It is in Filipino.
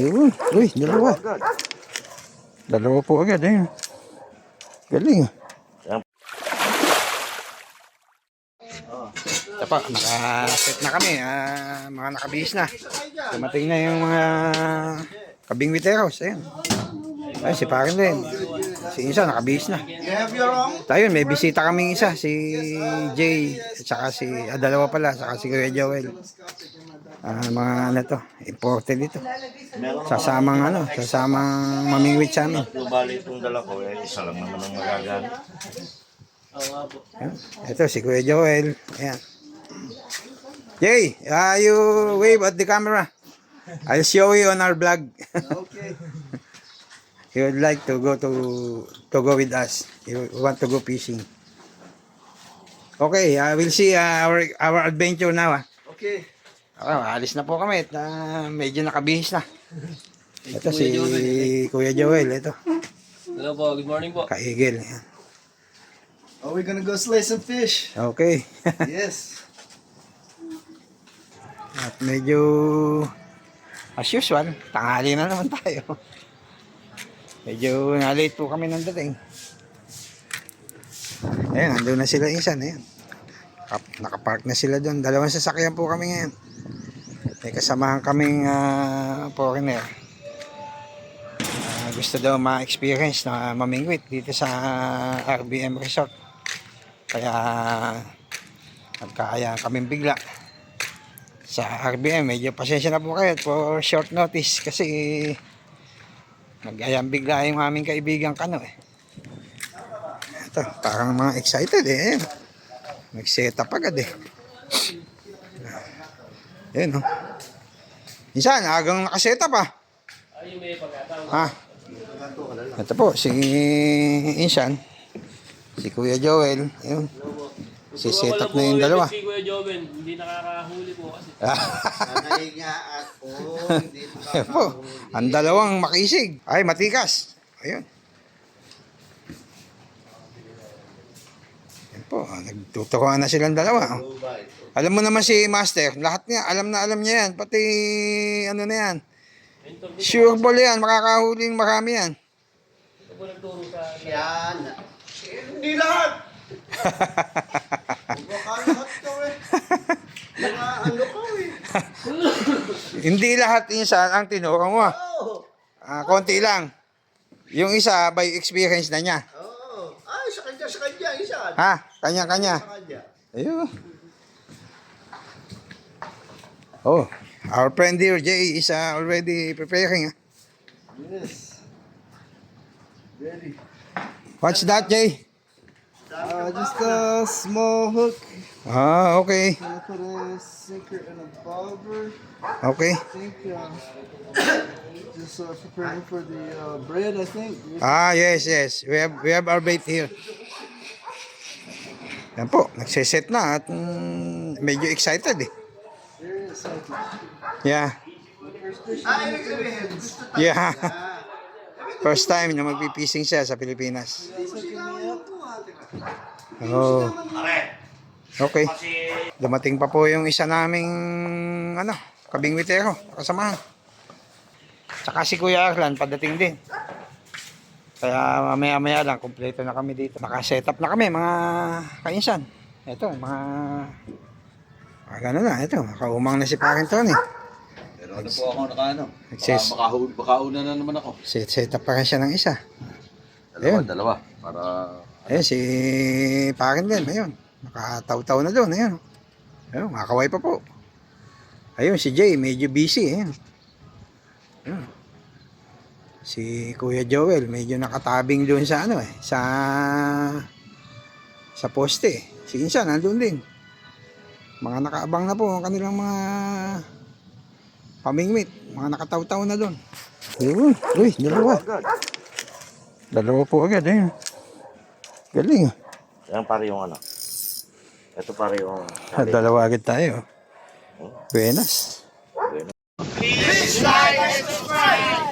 Yun. Uy, dalawa. Dalawa po agad eh. Galing. Ito po, naka-set na kami. Mga nakabihis na. Dumating na yung mga kabingwiteros. Ayan. Ay, si Parin din. Si isa, nakabihis na. Tayo, may bisita kaming isa. Si Jay, at saka si, dalawa pala, saka si Kuya Joel. Mga ano to, imported dito. Sasamang mamingwit sa amin. Bali itong dala ko, isa lang naman ang magagamit. Ito, si Kuya Joel. Ayan. Jay, you wave at the camera. I'll show you on our vlog. Okay. You would like to go with us. You want to go fishing. Okay, we'll see our adventure now. Okay. Alis na po kami at medyo nakabihis na. Ito si Kuya Joel. Ito. Hello po, good morning po. Kaigil. Ayan. Are we gonna go slay some fish? Okay. Yes. At medyo as usual, tanghali na naman tayo. Medyo na-late po kami ng dating. Ayan, nandun na sila insan. Ayan. Nakapark na sila doon. Dalawang sasakyan po kami ngayon. May kasamahan kaming foreigner. Gusto daw ma-experience na mamingwit dito sa RBM Resort. Kaya nagkakaya kaming bigla. Sa RBM, medyo pasensya na po kayo for short notice kasi nag-ayang bigla yung aming kaibigang Kano eh. Ito, parang mga excited eh. Nag-set up agad eh. Ayan o. Minsan, agang nakaset up ah. Ito po, si Insan. Si Kuya Joel. Ayun. Si set up na yung dalawa. Si Kuya Joven, hindi nakakahuli po kasi. Sanay nga ako. Hindi Ayan po, ang dalawang makisig. Ay, matikas. Ayun. Ayan po, nagtuturuan na silang dalawa. Alam mo naman si Master, lahat niya, alam niya yan. Pati, ano na yan. Sure ball yan, makakahuling marami yan. Ito po nagturo sa... yan. Hindi lahat. Baka lahat ko eh. Mga ano ko eh. Hindi lahat insan ang tinuro mo. Oo. Konti lang. Yung isa, by experience na niya. Oo. Ay, sa kanya, isa. Ha? Kanya-kanya. Sa kanya. Ayun. Oh, our friend here, Jay, is already preparing. Yes. Ready. What's that, Jay? Just a small hook. Okay. Gonna put a sinker and a bobber. Okay. I think just preparing for the bread, I think. Yes. We have our bait here. Yan po, nagsiset na at medyo excited eh. Very excited. Yeah. Yeah. First time na magpipising siya sa Pilipinas. Oh. Okay. Dumating pa po yung isa naming kabingwitero, kasamahan. Tsaka si Kuya Arlan, padating din. Kaya mamaya-maya lang, kompleto na kami dito. Naka-set up na kami, mga kainsan. Ito, mga gano'n na, ito. Nakaumang na si Parin Tony. Pero ano po ako nakaano? Nagsis- Baka una na naman ako. Set up pa rin siya ng isa. Ayun. Dalawa. Para... Ayun, si Parin din, ayun. Nakataw-taw na doon, ayun. Ayun, makakaway pa po. Ayun, si Jay, medyo busy, ayun. Ayun. Si Kuya Joel, medyo nakatabing doon sa sa poste. Si Insan, nandun din. Mga nakaabang na po ang kanilang mga pamingwit. Mga nakataw-taw na doon. Ayun, uy, dalawa. Dalawa po agad, ayun. Galing. Yan pare yung ano. Ito pare yung... Dalawa agad tayo. Buenas. Bueno. Please like and subscribe.